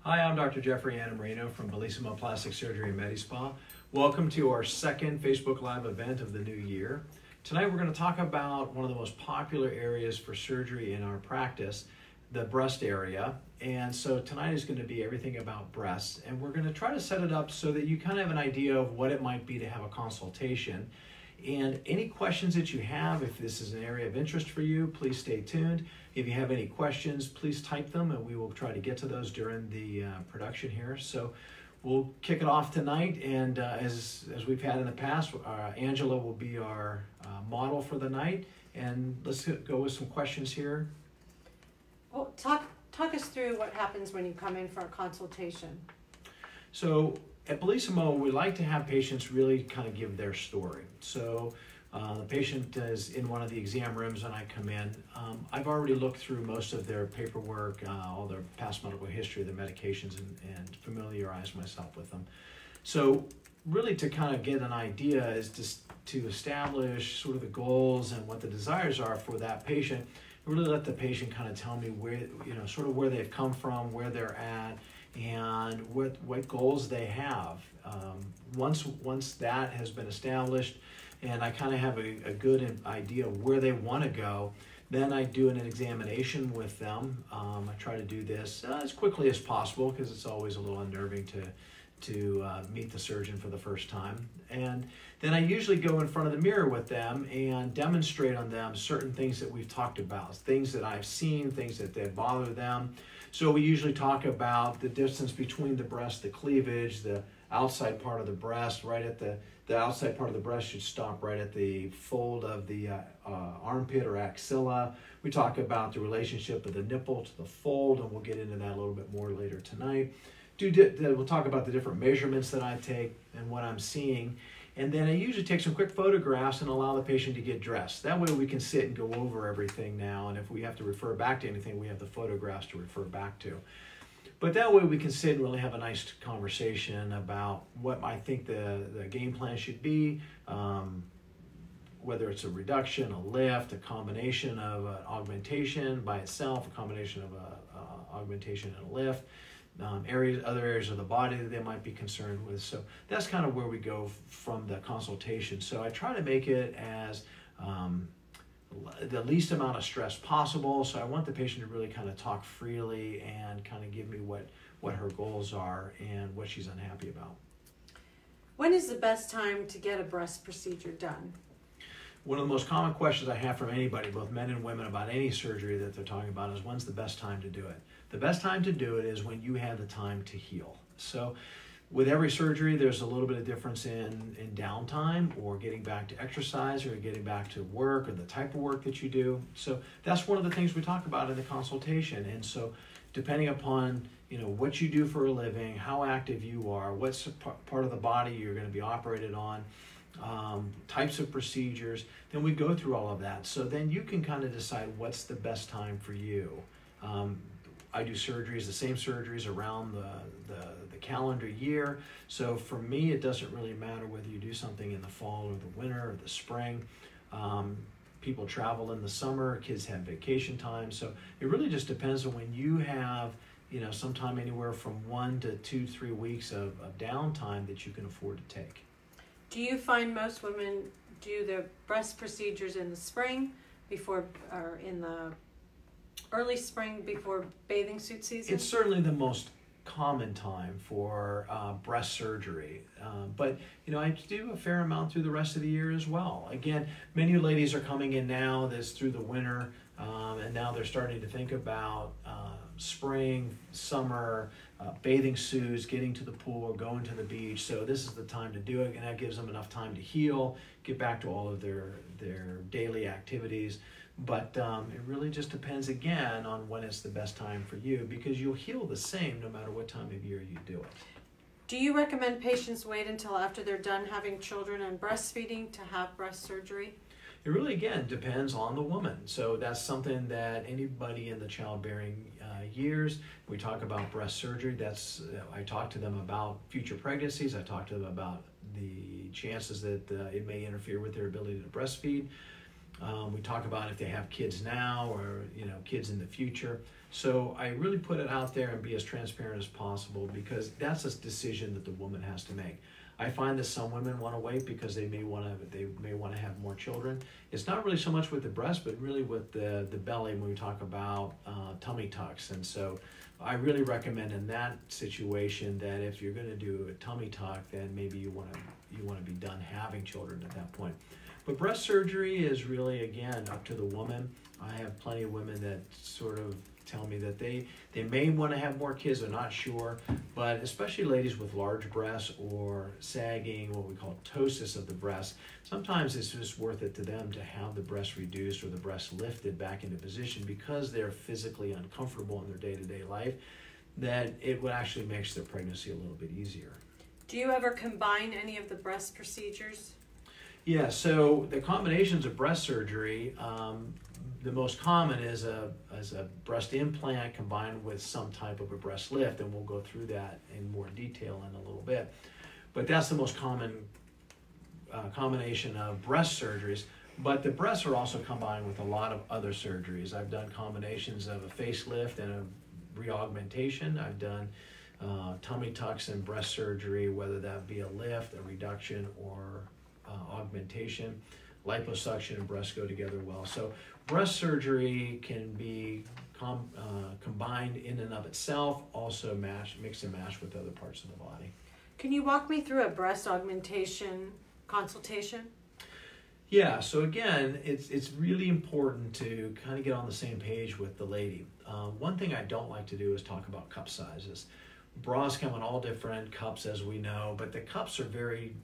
Hi, I'm Dr. Jeffrey Antimarino from Bellissimo Plastic Surgery and MediSpa. Welcome to our second Facebook Live event of the new year. Tonight we're going to talk about one of the most popular areas for surgery in our practice, the breast area. And so tonight is going to be everything about breasts, and we're going to try to set it up so that you kind of have an idea of what it might be to have a consultation. And any questions that you have, if this is an area of interest for you, please stay tuned. If you have any questions, please type them and we will try to get to those during the production here. So we'll kick it off tonight, and as we've had in the past, Angela will be our model for the night. And let's go with some questions here. Well, talk us through what happens when you come in for a consultation. So at Bellissimo, we like to have patients really kind of give their story. So the patient is in one of the exam rooms when I come in. I've already looked through most of their paperwork, all their past medical history, their medications, and familiarize myself with them. So really to kind of get an idea is to establish sort of the goals and what the desires are for that patient. Really let the patient kind of tell me where, sort of where they've come from, where they're at, and what goals they have. Once that has been established and I kind of have a good idea of where they want to go, then I do an examination with them. I try to do this as quickly as possible because it's always a little unnerving to meet the surgeon for the first time. And then I usually go in front of the mirror with them and demonstrate on them certain things that we've talked about, things that I've seen, things that bother them. So we usually talk about the distance between the breast, the cleavage, the outside part of the breast, right at the outside part of the breast should stop right at the fold of the armpit or axilla. We talk about the relationship of the nipple to the fold, and we'll get into that a little bit more later tonight. We'll talk about the different measurements that I take and what I'm seeing. And then I usually take some quick photographs and allow the patient to get dressed. That way we can sit and go over everything now, and if we have to refer back to anything, we have the photographs to refer back to. But that way we can sit and really have a nice conversation about what I think the game plan should be, whether it's a reduction, a lift, a combination of an augmentation by itself, a combination of a augmentation and a lift, other areas of the body that they might be concerned with. So that's kind of where we go from the consultation. So I try to make it as the least amount of stress possible. So I want the patient to really kind of talk freely and kind of give me what her goals are and what she's unhappy about. When is the best time to get a breast procedure done? One of the most common questions I have from anybody, both men and women, about any surgery that they're talking about is when's the best time to do it? The best time to do it is when you have the time to heal. So with every surgery, there's a little bit of difference in downtime or getting back to exercise or getting back to work or the type of work that you do. So that's one of the things we talk about in the consultation. And so depending upon what you do for a living, how active you are, what's part of the body you're going to be operated on, types of procedures, then we go through all of that. So then you can kind of decide what's the best time for you. I do surgeries, the same surgeries around the calendar year. So for me, it doesn't really matter whether you do something in the fall or the winter or the spring. People travel in the summer, kids have vacation time. So it really just depends on when you have, sometime anywhere from 1 to 2, 3 weeks of downtime that you can afford to take. Do you find most women do their breast procedures in the spring or in the early spring before bathing suit season? It's certainly the most common time for breast surgery, but I do a fair amount through the rest of the year as well. Again, many ladies are coming in now that's through the winter, and now they're starting to think about spring, summer, bathing suits, getting to the pool, going to the beach. So this is the time to do it, and that gives them enough time to heal, get back to all of their daily activities. But it really just depends, again, on when it's the best time for you, because you'll heal the same no matter what time of year you do it. Do you recommend patients wait until after they're done having children and breastfeeding to have breast surgery? It really, again, depends on the woman. So that's something that anybody in the childbearing years, we talk about breast surgery. I talk to them about future pregnancies. I talk to them about the chances that it may interfere with their ability to breastfeed. We talk about if they have kids now or kids in the future. So I really put it out there and be as transparent as possible, because that's a decision that the woman has to make. I find that some women want to wait because they may want to have more children. It's not really so much with the breast, but really with the belly when we talk about tummy tucks. And so I really recommend in that situation that if you're going to do a tummy tuck, then maybe you want to be done having children at that point. But breast surgery is really, again, up to the woman. I have plenty of women that sort of tell me that they may want to have more kids, they're not sure, but especially ladies with large breasts or sagging, what we call ptosis of the breast, sometimes it's just worth it to them to have the breast reduced or the breast lifted back into position because they're physically uncomfortable in their day-to-day life, that it would actually makes their pregnancy a little bit easier. Do you ever combine any of the breast procedures? Yeah, so the combinations of breast surgery, the most common is a breast implant combined with some type of a breast lift, and we'll go through that in more detail in a little bit. But that's the most common combination of breast surgeries. But the breasts are also combined with a lot of other surgeries. I've done combinations of a facelift and a reaugmentation. I've done tummy tucks and breast surgery, whether that be a lift, a reduction, or augmentation. Liposuction and breast go together well. So breast surgery can be combined in and of itself, also mix and match with other parts of the body. Can you walk me through a breast augmentation consultation? Yeah, so again, it's really important to kind of get on the same page with the lady. One thing I don't like to do is talk about cup sizes. Bras come in all different cups, as we know, but the cups are very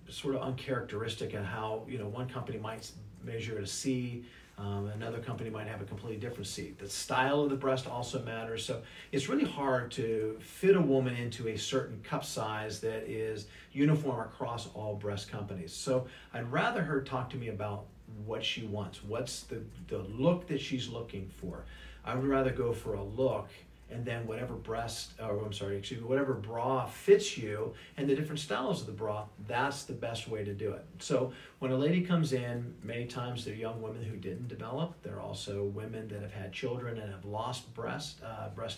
sort of uncharacteristic in how, one company might measure at a C, another company might have a completely different C. The style of the breast also matters, so it's really hard to fit a woman into a certain cup size that is uniform across all breast companies. So I'd rather her talk to me about what she wants, what's the look that she's looking for. I would rather go for a look, and then whatever whatever bra fits you and the different styles of the bra, that's the best way to do it. So when a lady comes in, many times they're young women who didn't develop. They're also women that have had children and have lost breast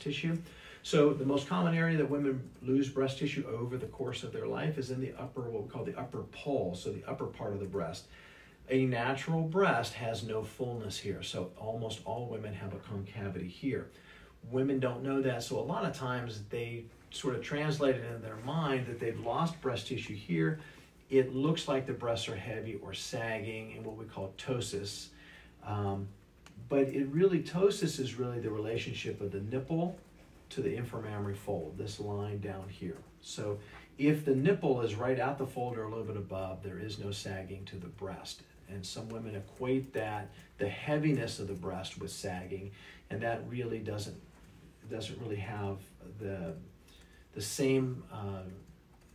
tissue. So the most common area that women lose breast tissue over the course of their life is in the upper, what we call the upper pole, so the upper part of the breast. A natural breast has no fullness here, so almost all women have a concavity here. Women don't know that, so a lot of times they sort of translate it in their mind that they've lost breast tissue here. It looks like the breasts are heavy or sagging and what we call ptosis. But ptosis is really the relationship of the nipple to the inframammary fold, this line down here. So if the nipple is right at the fold or a little bit above, there is no sagging to the breast. And some women equate the heaviness of the breast with sagging, and that really doesn't really have the same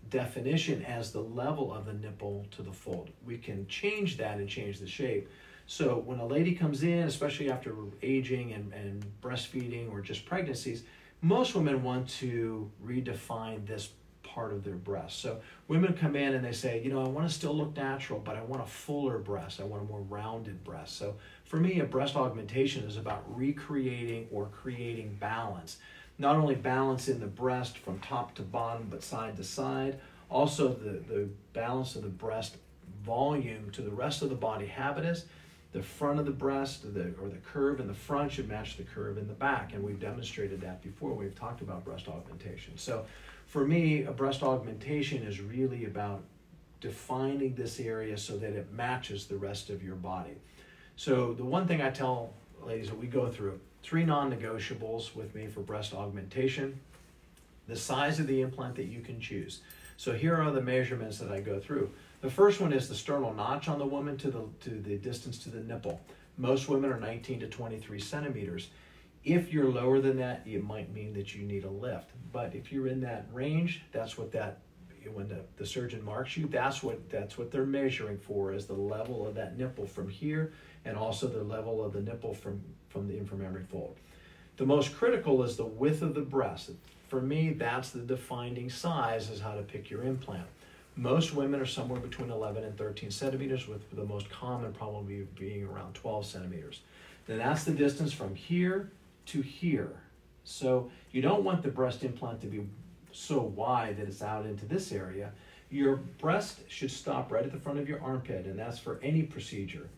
definition as the level of the nipple to the fold. We can change that and change the shape. So when a lady comes in, especially after aging and breastfeeding or just pregnancies, most women want to redefine this part of their breast. So women come in and they say, I want to still look natural, but I want a fuller breast. I want a more rounded breast. So for me, a breast augmentation is about recreating or creating balance. Not only balance in the breast from top to bottom, but side to side. Also the balance of the breast volume to the rest of the body habitus. The front of the breast or the curve in the front should match the curve in the back. And we've demonstrated that before. We've talked about breast augmentation. So for me, a breast augmentation is really about defining this area so that it matches the rest of your body. So the one thing I tell ladies that we go through, 3 non-negotiables with me for breast augmentation: the size of the implant that you can choose. So here are the measurements that I go through. The first one is the sternal notch on the woman to the distance to the nipple. Most women are 19 to 23 centimeters. If you're lower than that, it might mean that you need a lift. But if you're in that range, that's what when the surgeon marks you, that's what they're measuring for, is the level of that nipple from here, and also the level of the nipple from the inframammary fold. The most critical is the width of the breast. For me, that's the defining size, is how to pick your implant. Most women are somewhere between 11 and 13 centimeters, with the most common probably being around 12 centimeters. Then that's the distance from here to here. So you don't want the breast implant to be so wide that it's out into this area. Your breast should stop right at the front of your armpit, and that's for any procedure.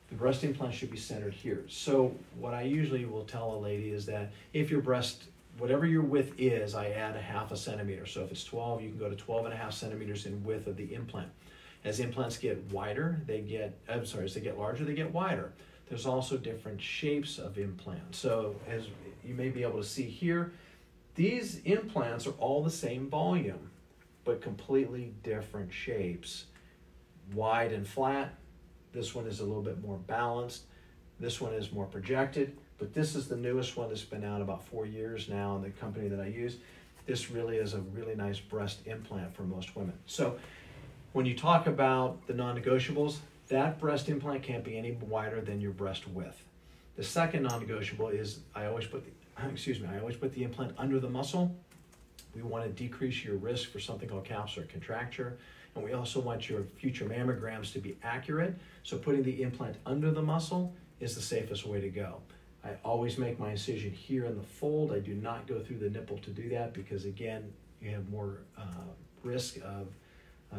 The breast implant should be centered here. So what I usually will tell a lady is that if your breast, whatever your width is, I add a half a centimeter. So if it's 12, you can go to 12.5 centimeters in width of the implant. As implants get wider, as they get larger, they get wider. There's also different shapes of implants. So as you may be able to see here, these implants are all the same volume, but completely different shapes. Wide and flat. This one is a little bit more balanced. This one is more projected, but this is the newest one that's been out about 4 years now, and the company that I use. This really is a really nice breast implant for most women. So when you talk about the non-negotiables, that breast implant can't be any wider than your breast width. The second non-negotiable is I always put the implant under the muscle. We want to decrease your risk for something called capsular contracture, and we also want your future mammograms to be accurate. So putting the implant under the muscle is the safest way to go. I always make my incision here in the fold. I do not go through the nipple to do that because, again, you have more risk of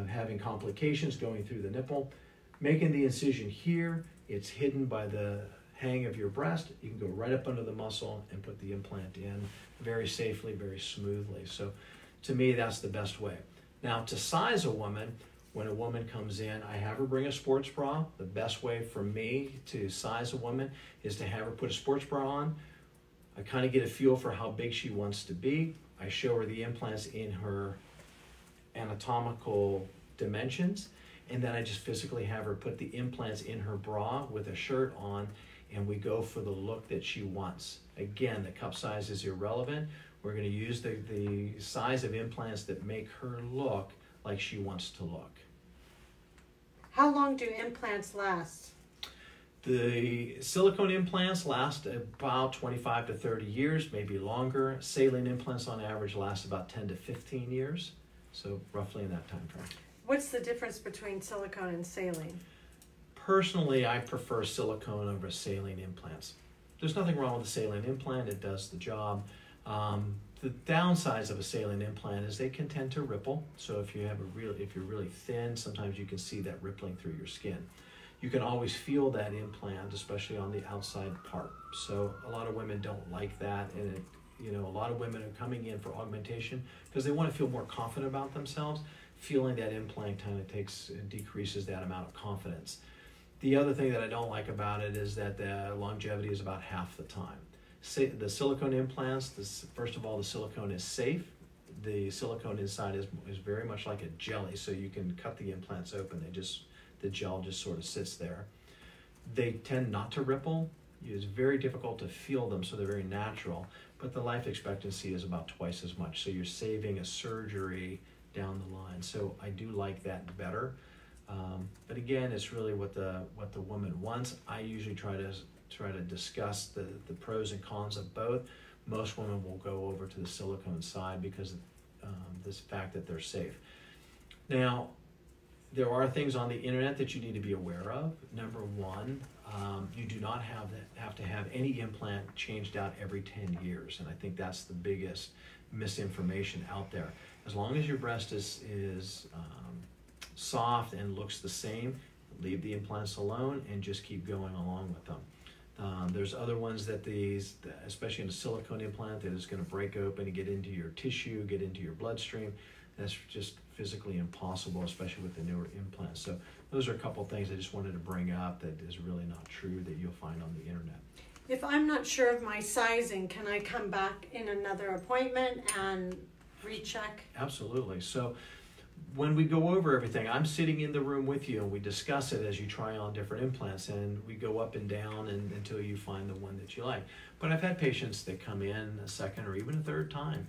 having complications going through the nipple. Making the incision here, it's hidden by the hang of your breast. You can go right up under the muscle and put the implant in very safely, very smoothly. So to me, that's the best way. Now, to size a woman, when a woman comes in, I have her bring a sports bra. The best way for me to size a woman is to have her put a sports bra on. I kind of get a feel for how big she wants to be. I show her the implants in her anatomical dimensions, and then I just physically have her put the implants in her bra with a shirt on, and we go for the look that she wants. Again, the cup size is irrelevant. We're going to use the size of implants that make her look like she wants to look. How long do implants last? The silicone implants last about 25 to 30 years, maybe longer. Saline implants on average last about 10 to 15 years, so roughly in that time frame. What's the difference between silicone and saline? Personally, I prefer silicone over saline implants. There's nothing wrong with a saline implant. It does the job. The downsides of a saline implant is they can tend to ripple. So if you're really thin, sometimes you can see that rippling through your skin. You can always feel that implant, especially on the outside part. So a lot of women don't like that, and a lot of women are coming in for augmentation because they want to feel more confident about themselves. Feeling that implant kind of decreases that amount of confidence. The other thing that I don't like about it is that the longevity is about half the time. The silicone implants, first of all, the silicone is safe. The silicone inside is very much like a jelly, so you can cut the implants open. The gel just sort of sits there. They tend not to ripple. It's very difficult to feel them, so they're very natural, but the life expectancy is about twice as much, so you're saving a surgery down the line. So I do like that better. But again, it's really what the woman wants. I usually try to discuss the pros and cons of both. Most women will go over to the silicone side because of this fact that they're safe. Now, there are things on the internet that you need to be aware of. Number one, you do not have to have any implant changed out every 10 years, and I think that's the biggest misinformation out there. As long as your breast is soft and looks the same, leave the implants alone and just keep going along with them. There's other ones that especially in a silicone implant, that is going to break open and get into your tissue, get into your bloodstream. That's just physically impossible, especially with the newer implants. So those are a couple things I just wanted to bring up that is really not true that you'll find on the internet. If I'm not sure of my sizing, can I come back in another appointment and recheck? Absolutely. So when we go over everything, I'm sitting in the room with you and we discuss it as you try on different implants, and we go up and down until you find the one that you like. But I've had patients that come in a second or even a third time.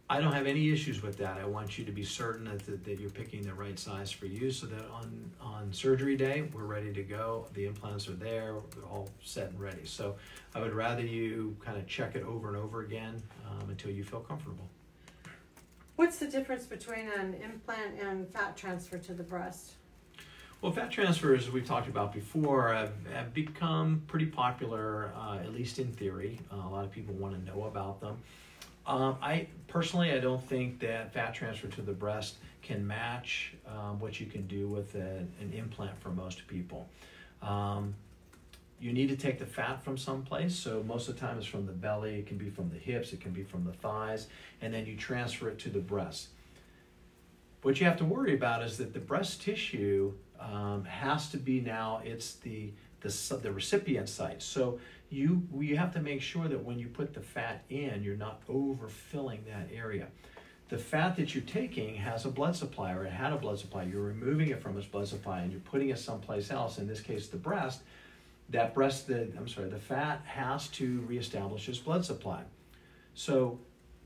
I don't have any issues with that. I want you to be certain that you're picking the right size for you, so that on surgery day, we're ready to go. The implants are there, they're all set and ready. So I would rather you kind of check it over and over again until you feel comfortable. What's the difference between an implant and fat transfer to the breast? Well, fat transfers, as we've talked about before, have become pretty popular, at least in theory. A lot of people want to know about them. I don't think that fat transfer to the breast can match what you can do with an implant for most people. You need to take the fat from someplace, so most of the time it's from the belly, it can be from the hips, it can be from the thighs, and then you transfer it to the breast. What you have to worry about is that the breast tissue has to be now, it's the recipient site. So you have to make sure that when you put the fat in, you're not overfilling that area. The fat that you're taking has a blood supply, or it had a blood supply. You're removing it from its blood supply and you're putting it someplace else, in this case the breast. The fat has to reestablish its blood supply. So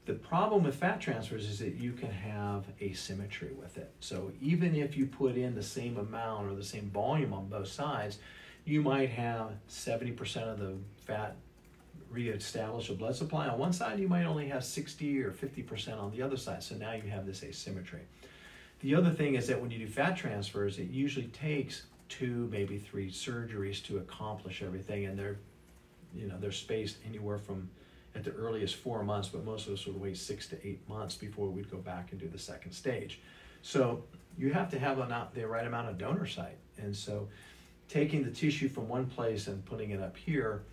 the problem with fat transfers is that you can have asymmetry with it. So even if you put in the same amount or the same volume on both sides, you might have 70% of the fat reestablish a blood supply on one side, you might only have 60 or 50% on the other side. So now you have this asymmetry. The other thing is that when you do fat transfers, it usually takes 2, maybe 3 surgeries to accomplish everything, and they're spaced anywhere from, at the earliest, 4 months, but most of us would wait 6 to 8 months before we'd go back and do the second stage. So you have to have the right amount of donor site, and so taking the tissue from one place and putting it up here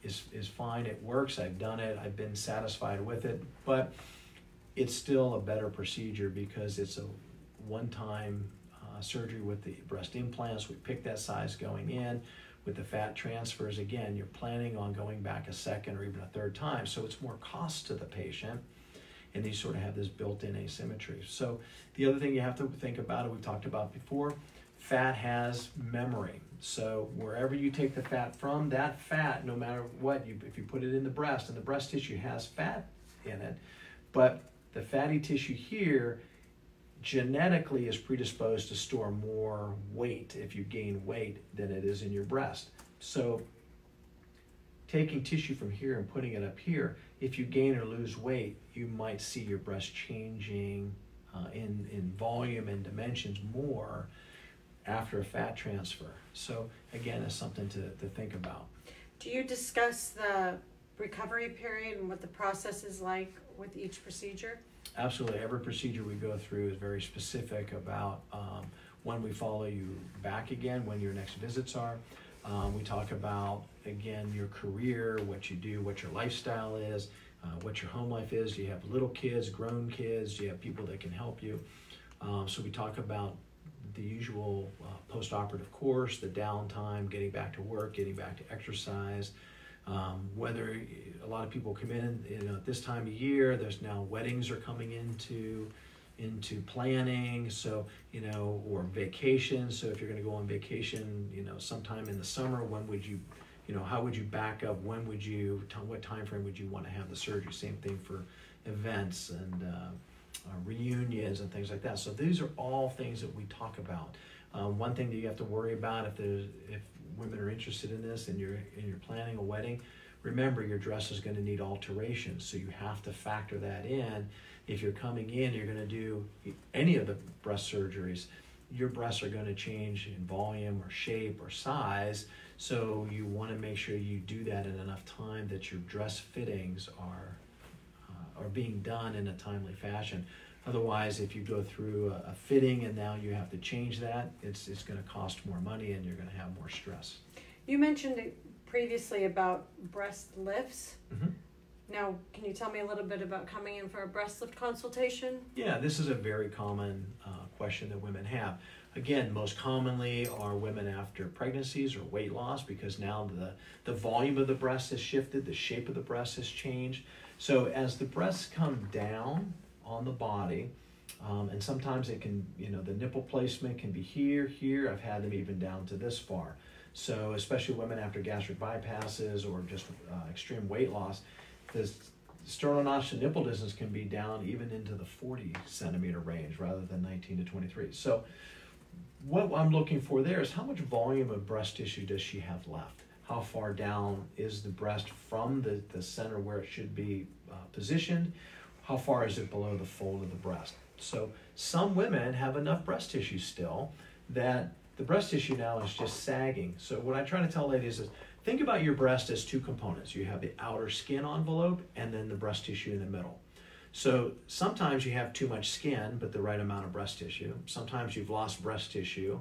is fine. It works. I've done it. I've been satisfied with it, but it's still a better procedure because it's a one-time surgery with the breast implants. We pick that size going in. With the fat transfers, again, you're planning on going back a second or even a third time, so it's more cost to the patient, and you sort of have this built-in asymmetry. So the other thing you have to think about, we've talked about before, fat has memory. So wherever you take the fat from, that fat, no matter what, if you put it in the breast, and the breast tissue has fat in it, but the fatty tissue here genetically is predisposed to store more weight if you gain weight than it is in your breast. So taking tissue from here and putting it up here, if you gain or lose weight, you might see your breast changing in volume and dimensions more after a fat transfer. So again, it's something to think about. Do you discuss the recovery period and what the process is like with each procedure? Absolutely. Every procedure we go through is very specific about when we follow you back again, when your next visits are. We talk about, again, your career, what you do, what your lifestyle is, what your home life is. Do you have little kids, grown kids? Do you have people that can help you? So we talk about the usual post-operative course, the downtime, getting back to work, getting back to exercise. Whether a lot of people come in, at this time of year, there's now weddings are coming into planning, so, or vacations. So if you're going to go on vacation, sometime in the summer, when would you, how would you back up? When would you, what time frame would you want to have the surgery? Same thing for events and reunions and things like that. So these are all things that we talk about. One thing that you have to worry about if women are interested in this and you're planning a wedding, remember your dress is going to need alterations, so you have to factor that in. If you're coming in, you're going to do any of the breast surgeries, your breasts are going to change in volume or shape or size, so you want to make sure you do that in enough time that your dress fittings are being done in a timely fashion. Otherwise, if you go through a fitting and now you have to change that, it's going to cost more money and you're going to have more stress. You mentioned previously about breast lifts. Mm-hmm. Now, can you tell me a little bit about coming in for a breast lift consultation? Yeah, this is a very common question that women have. Again, most commonly are women after pregnancies or weight loss, because now the volume of the breast has shifted, the shape of the breast has changed. So as the breasts come down on the body, and sometimes it can, the nipple placement can be here. I've had them even down to this far. So especially women after gastric bypasses or just extreme weight loss, the sternal notch to nipple distance can be down even into the 40 centimeter range rather than 19 to 23. So what I'm looking for there is how much volume of breast tissue does she have left? How far down is the breast from the center where it should be positioned? how far is it below the fold of the breast. So some women have enough breast tissue still that the breast tissue now is just sagging. So what I try to tell ladies is, think about your breast as two components. You have the outer skin envelope and then the breast tissue in the middle. So sometimes you have too much skin, but the right amount of breast tissue. Sometimes you've lost breast tissue,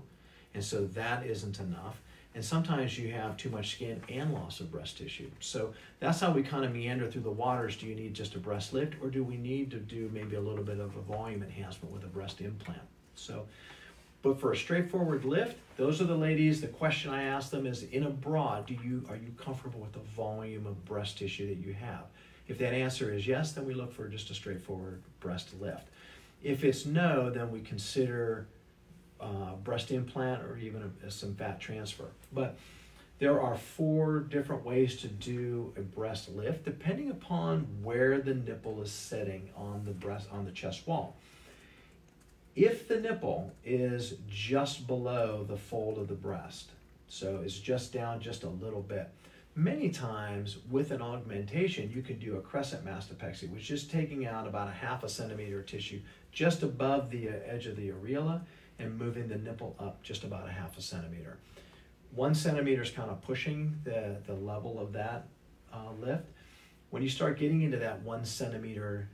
and so that isn't enough. And sometimes you have too much skin and loss of breast tissue. So that's how we kind of meander through the waters. Do you need just a breast lift, or do we need to do maybe a little bit of a volume enhancement with a breast implant? So, but for a straightforward lift, those are the ladies, the question I ask them is, in a bra, are you comfortable with the volume of breast tissue that you have? If that answer is yes, then we look for just a straightforward breast lift. If it's no, then we consider breast implant or even some fat transfer. But there are 4 different ways to do a breast lift depending upon where the nipple is sitting on the chest wall. If the nipple is just below the fold of the breast, so it's just down just a little bit, many times with an augmentation you can do a crescent mastopexy, which is taking out about 1/2 centimeter of tissue just above the edge of the areola and moving the nipple up just about 1/2 centimeter. 1 centimeter is kind of pushing the level of that lift. When you start getting into that 1 centimeter,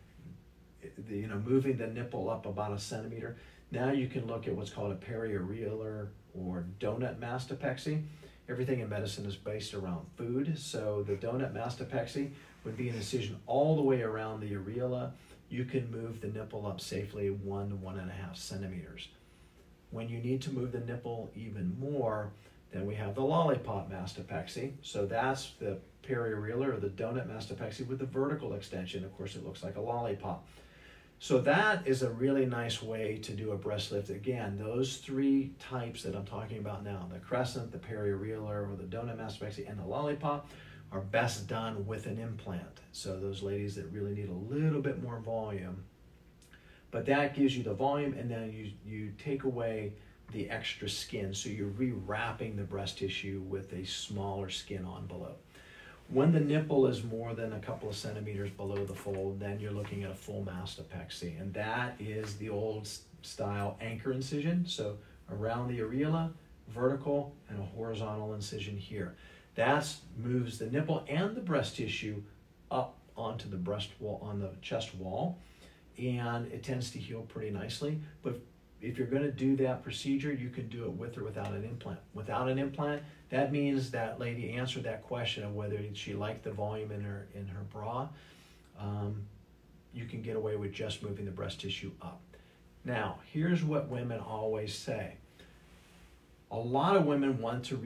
moving the nipple up about 1 centimeter, now you can look at what's called a periareolar or donut mastopexy. Everything in medicine is based around food, so the donut mastopexy would be an incision all the way around the areola. You can move the nipple up safely 1 to 1.5 centimeters. When you need to move the nipple even more, then we have the lollipop mastopexy. So that's the periareolar or the donut mastopexy with the vertical extension. Of course, it looks like a lollipop. So that is a really nice way to do a breast lift. Again, those 3 types that I'm talking about now, the crescent, the periareolar or the donut mastopexy, and the lollipop, are best done with an implant. So those ladies that really need a little bit more volume, but that gives you the volume, and then you take away the extra skin, so you're rewrapping the breast tissue with a smaller skin envelope. When the nipple is more than a couple of centimeters below the fold, then you're looking at a full mastopexy, and that is the old style anchor incision, so around the areola, vertical, and a horizontal incision here. That moves the nipple and the breast tissue up onto the breast wall, on the chest wall, and it tends to heal pretty nicely. But if you're going to do that procedure, you can do it with or without an implant. Without an implant, that means that lady answered that question of whether she liked the volume in her bra. You can get away with just moving the breast tissue up. Now, here's what women always say. A lot of women want to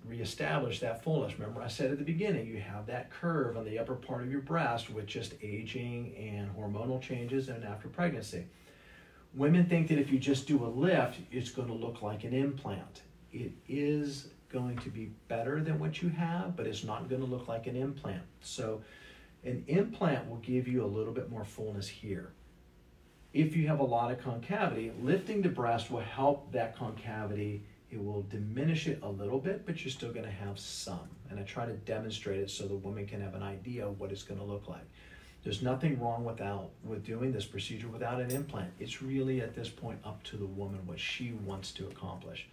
reestablish that fullness. Remember I said at the beginning, you have that curve on the upper part of your breast with just aging and hormonal changes and after pregnancy. Women think that if you just do a lift, it's going to look like an implant. It is going to be better than what you have, but it's not going to look like an implant. So an implant will give you a little bit more fullness here. If you have a lot of concavity, lifting the breast will help that concavity. It will diminish it a little bit, but you're still going to have some. And I try to demonstrate it so the woman can have an idea of what it's going to look like. There's nothing wrong with doing this procedure without an implant. It's really at this point up to the woman what she wants to accomplish.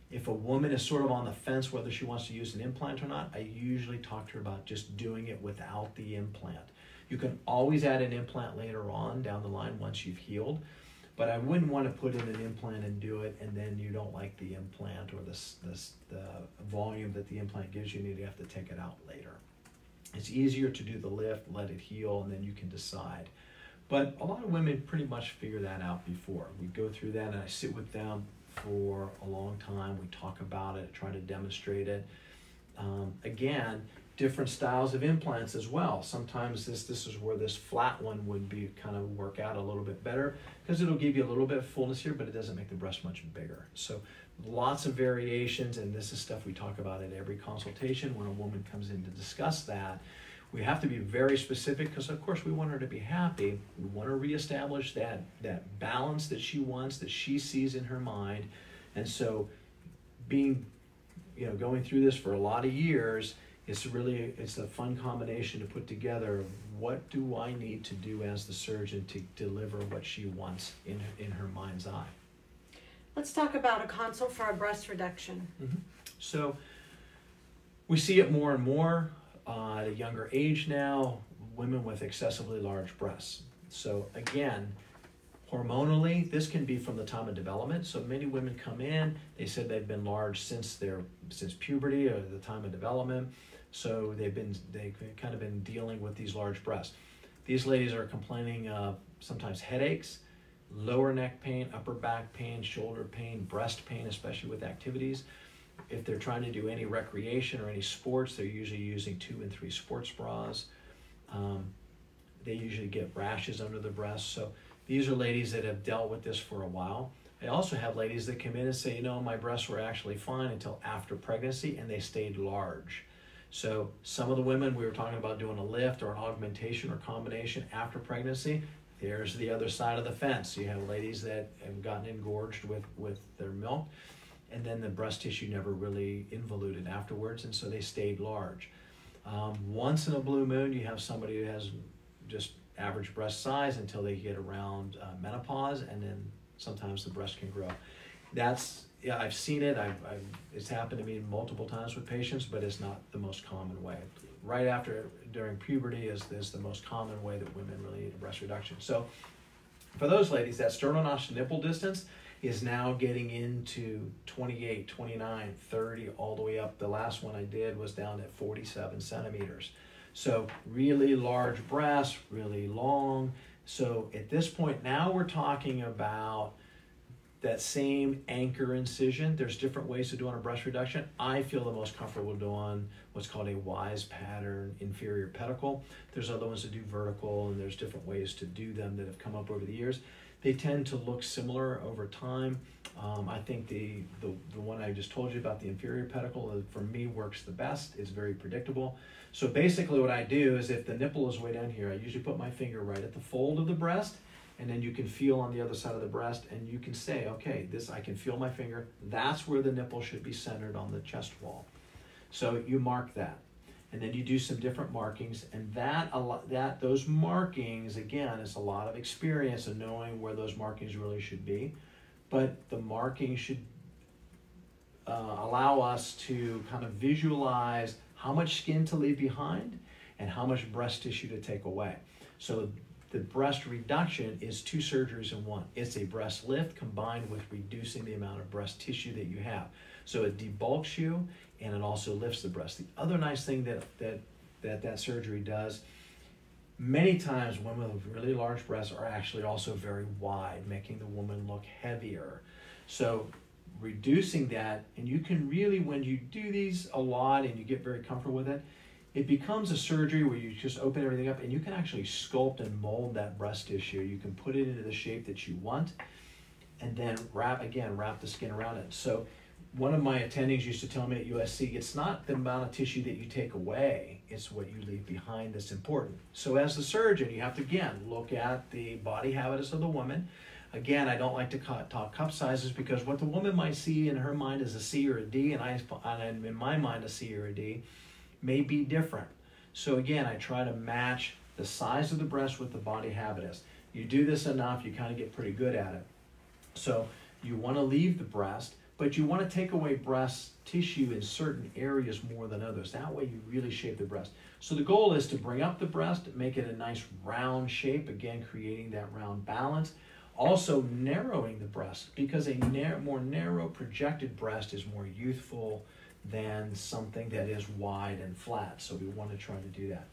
If a woman is sort of on the fence whether she wants to use an implant or not, I usually talk to her about just doing it without the implant. You can always add an implant later on down the line once you've healed, but I wouldn't want to put in an implant and do it and then you don't like the implant or the volume that the implant gives you and you have to take it out later. It's easier to do the lift, let it heal, and then you can decide. But a lot of women pretty much figure that out before. We go through that and I sit with them for a long time. We talk about it, try to demonstrate it. Again, different styles of implants as well. Sometimes this is where this flat one would be kind of work out a little bit better because it'll give you a little bit of fullness here, but it doesn't make the breast much bigger. So lots of variations, and this is stuff we talk about at every consultation when a woman comes in to discuss that. We have to be very specific because of course we want her to be happy. We want to reestablish that balance that she wants, that she sees in her mind. And so going through this for a lot of years, it's a fun combination to put together. What do I need to do as the surgeon to deliver what she wants in her mind's eye? Let's talk about a consult for a breast reduction. Mm-hmm. So we see it more and more at a younger age now, women with excessively large breasts. So again, hormonally, this can be from the time of development. So many women come in, they said they've been large since puberty or the time of development. So they've kind of been dealing with these large breasts. These ladies are complaining of sometimes headaches, lower neck pain, upper back pain, shoulder pain, breast pain, especially with activities. If they're trying to do any recreation or any sports, they're usually using 2 and 3 sports bras. They usually get rashes under the breasts. So these are ladies that have dealt with this for a while. I also have ladies that come in and say, my breasts were actually fine until after pregnancy and they stayed large. So some of the women, we were talking about doing a lift or an augmentation or combination after pregnancy. There's the other side of the fence. You have ladies that have gotten engorged with their milk, and then the breast tissue never really involuted afterwards, and so they stayed large. Once in a blue moon, you have somebody who has just average breast size until they get around menopause, and then sometimes the breast can grow. I've seen it. It's happened to me multiple times with patients, but it's not the most common way. Right during puberty is the most common way that women really need a breast reduction. So for those ladies, that sternocleidomastoid nipple distance is now getting into 28, 29, 30, all the way up. The last one I did was down at 47 centimeters. So really large breasts, really long. So at this point, now we're talking about that same anchor incision. There's different ways to do on a breast reduction. I feel the most comfortable doing what's called a wise pattern inferior pedicle. There's other ones that do vertical, and there's different ways to do them that have come up over the years. They tend to look similar over time. I think the one I just told you about, the inferior pedicle, for me works the best. It's very predictable. So basically what I do is, if the nipple is way down here, I usually put my finger right at the fold of the breast, and then you can feel on the other side of the breast, and you can say, okay, I can feel my finger. That's where the nipple should be centered on the chest wall. So you mark that, and then you do some different markings, and those markings, again, it's a lot of experience in knowing where those markings really should be, but the markings should allow us to kind of visualize how much skin to leave behind and how much breast tissue to take away. So the breast reduction is 2 surgeries in one. It's a breast lift combined with reducing the amount of breast tissue that you have. So it debulks you, and it also lifts the breast. The other nice thing that surgery does, many times women with really large breasts are actually also very wide, making the woman look heavier. So reducing that, and you can really, when you do these a lot and you get very comfortable with it, it becomes a surgery where you just open everything up, and you can actually sculpt and mold that breast tissue. You can put it into the shape that you want, and then wrap the skin around it. So one of my attendings used to tell me at USC, it's not the amount of tissue that you take away, it's what you leave behind that's important. So as the surgeon, you have to, again, look at the body habitus of the woman. Again, I don't like to talk cup sizes, because what the woman might see in her mind is a C or a D, and in my mind a C or a D, may be different. So again, I try to match the size of the breast with the body habitus. You do this enough, you kind of get pretty good at it. So you want to leave the breast, but you want to take away breast tissue in certain areas more than others. That way you really shape the breast. So the goal is to bring up the breast, make it a nice round shape, again creating that round balance. Also narrowing the breast, because a more narrow projected breast is more youthful than something that is wide and flat. So we want to try to do that.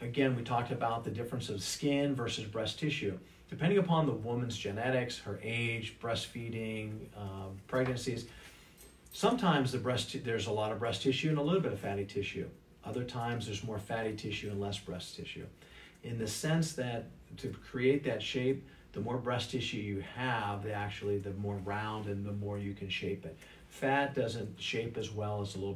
Again, we talked about the difference of skin versus breast tissue. Depending upon the woman's genetics, her age, breastfeeding, pregnancies, sometimes there's a lot of breast tissue and a little bit of fatty tissue. Other times there's more fatty tissue and less breast tissue. In the sense that to create that shape, the more breast tissue you have, the more round and the more you can shape it. Fat doesn't shape as well, as a little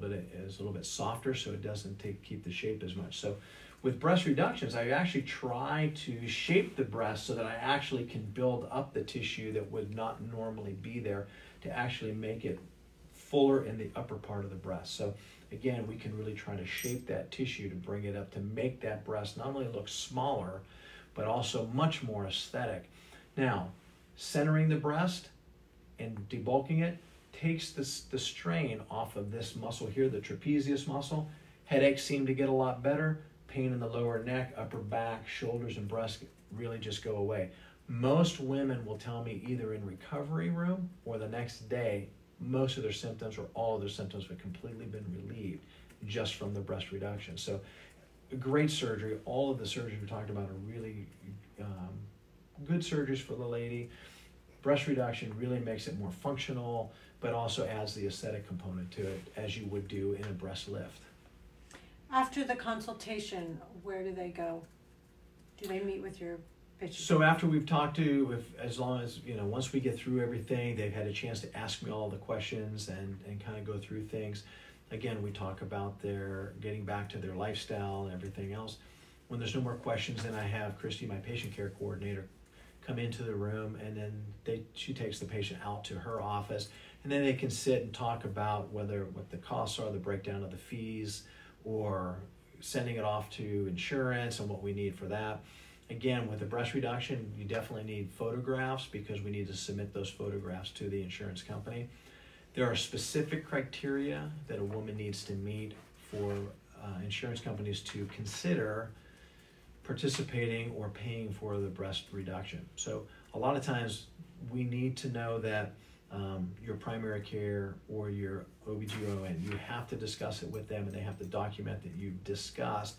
bit softer, so it doesn't keep the shape as much. So with breast reductions, I actually try to shape the breast so that I actually can build up the tissue that would not normally be there, to actually make it fuller in the upper part of the breast. So again, we can really try to shape that tissue to bring it up to make that breast not only look smaller, but also much more aesthetic. Now, centering the breast and debulking it takes the strain off of this muscle here, the trapezius muscle. Headaches seem to get a lot better. Pain in the lower neck, upper back, shoulders, and breast really just go away. Most women will tell me either in recovery room or the next day, most of their symptoms or all of their symptoms have completely been relieved just from the breast reduction. So a great surgery. All of the surgeries we talked about are really good surgeries for the lady. Breast reduction really makes it more functional, but also adds the aesthetic component to it, as you would do in a breast lift. After the consultation, where do they go? Do they meet with your patient? So after we've talked to, as long as, once we get through everything, they've had a chance to ask me all the questions and kind of go through things. Again, we talk about their getting back to their lifestyle and everything else. When there's no more questions, then I have Christy, my patient care coordinator, come into the room, and then she takes the patient out to her office, and then they can sit and talk about what the costs are, the breakdown of the fees, or sending it off to insurance and what we need for that. Again, with the breast reduction, you definitely need photographs because we need to submit those photographs to the insurance company. There are specific criteria that a woman needs to meet for insurance companies to consider participating or paying for the breast reduction. So a lot of times we need to know that your primary care or your OBGYN, you have to discuss it with them, and they have to document that you've discussed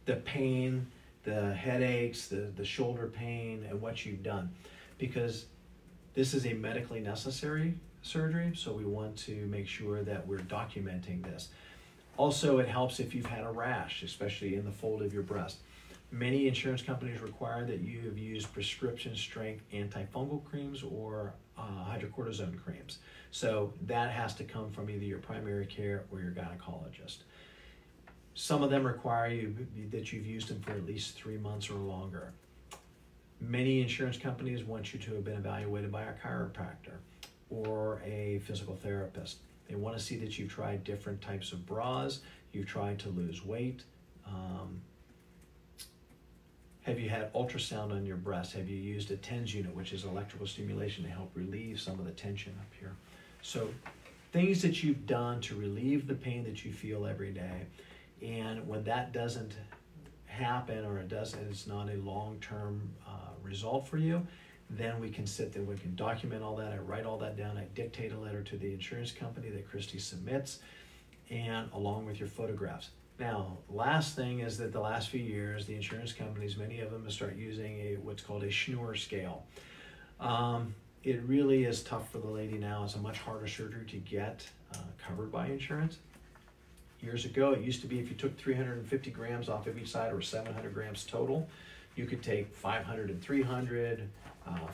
the pain, the headaches, the shoulder pain, and what you've done. Because this is a medically necessary surgery, so we want to make sure that we're documenting this. Also, it helps if you've had a rash, especially in the fold of your breast. Many insurance companies require that you have used prescription strength antifungal creams or hydrocortisone creams. So that has to come from either your primary care or your gynecologist. Some of them require that you've used them for at least 3 months or longer. Many insurance companies want you to have been evaluated by a chiropractor or a physical therapist. They want to see that you've tried different types of bras, you've tried to lose weight. Have you had ultrasound on your breast? Have you used a TENS unit, which is electrical stimulation, to help relieve some of the tension up here? So things that you've done to relieve the pain that you feel every day. And when that doesn't happen, or it's not a long-term result for you, then we can sit there, we can document all that. I write all that down. I dictate a letter to the insurance company that Christy submits, and along with your photographs. Now, last thing is that the last few years, the insurance companies, many of them, have started using what's called a Schnur scale. It really is tough for the lady now. It's a much harder surgery to get covered by insurance. Years ago, it used to be if you took 350 grams off of each side, or 700 grams total, you could take 500 and 300,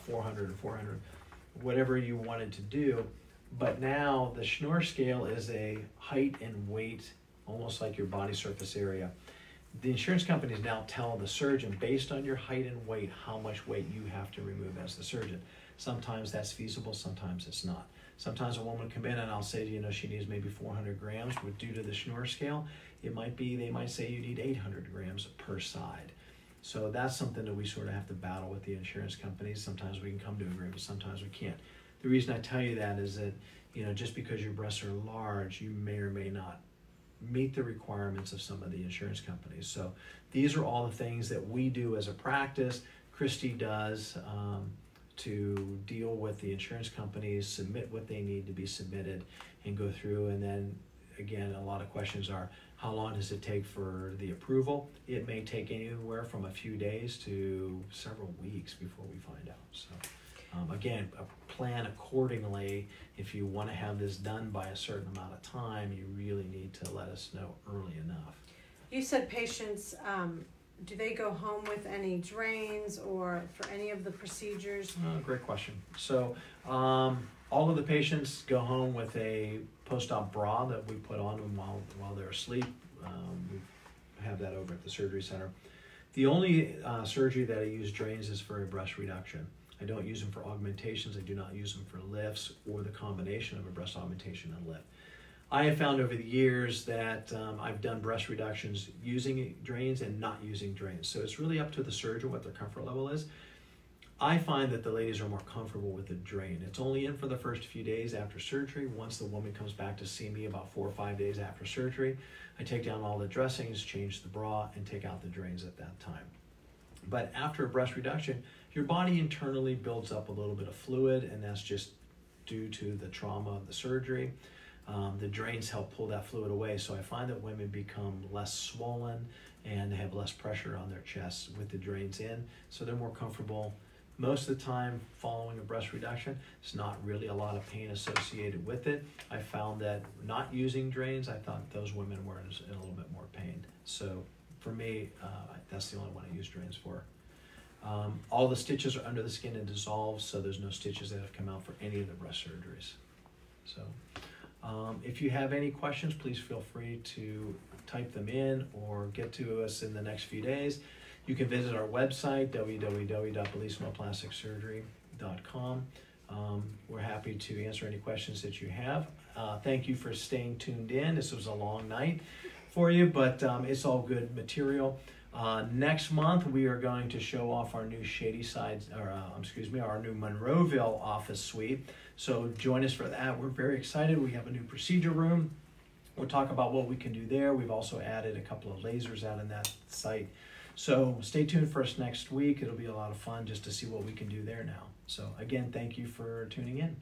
400 and 400, whatever you wanted to do. But now the Schnur scale is a height and weight, almost like your body surface area. The insurance companies now tell the surgeon, based on your height and weight, how much weight you have to remove as the surgeon. Sometimes that's feasible, sometimes it's not. Sometimes a woman will come in and I'll say, she needs maybe 400 grams, but due to the Schnur scale, they might say you need 800 grams per side. So that's something that we sort of have to battle with the insurance companies. Sometimes we can come to agreement, sometimes we can't. The reason I tell you that is that, just because your breasts are large, you may or may not meet the requirements of some of the insurance companies. So these are all the things that we do as a practice. Christy does to deal with the insurance companies, submit what they need to be submitted, and go through. And then again, a lot of questions are, how long does it take for the approval? It may take anywhere from a few days to several weeks before we find out. So again, plan accordingly. If you want to have this done by a certain amount of time, you really need to let us know early enough. You said patients, do they go home with any drains or for any of the procedures? Great question. So all of the patients go home with a post-op bra that we put on them while they're asleep. We have that over at the surgery center. The only surgery that I use drains is for a breast reduction. I don't use them for augmentations. I do not use them for lifts or the combination of a breast augmentation and lift. I have found over the years that I've done breast reductions using drains and not using drains. So it's really up to the surgeon what their comfort level is. I find that the ladies are more comfortable with the drain. It's only in for the first few days after surgery. Once the woman comes back to see me about 4 or 5 days after surgery, I take down all the dressings, change the bra, and take out the drains at that time. But after a breast reduction, your body internally builds up a little bit of fluid, and that's just due to the trauma of the surgery. The drains help pull that fluid away, so I find that women become less swollen and they have less pressure on their chests with the drains in, so they're more comfortable. Most of the time following a breast reduction, it's not really a lot of pain associated with it. I found that not using drains, I thought those women were in a little bit more pain. So for me, that's the only one I use drains for. All the stitches are under the skin and dissolved, so there's no stitches that have come out for any of the breast surgeries. So if you have any questions, please feel free to type them in or get to us in the next few days. You can visit our website, www.bellissimoplasticsurgery.com. We're happy to answer any questions that you have. Thank you for staying tuned in. This was a long night for you, but it's all good material. Next month, we are going to show off our new Shadyside, or our new Monroeville office suite. So join us for that. We're very excited. We have a new procedure room. We'll talk about what we can do there. We've also added a couple of lasers out in that site. So stay tuned for us next week. It'll be a lot of fun just to see what we can do there now. So again, thank you for tuning in.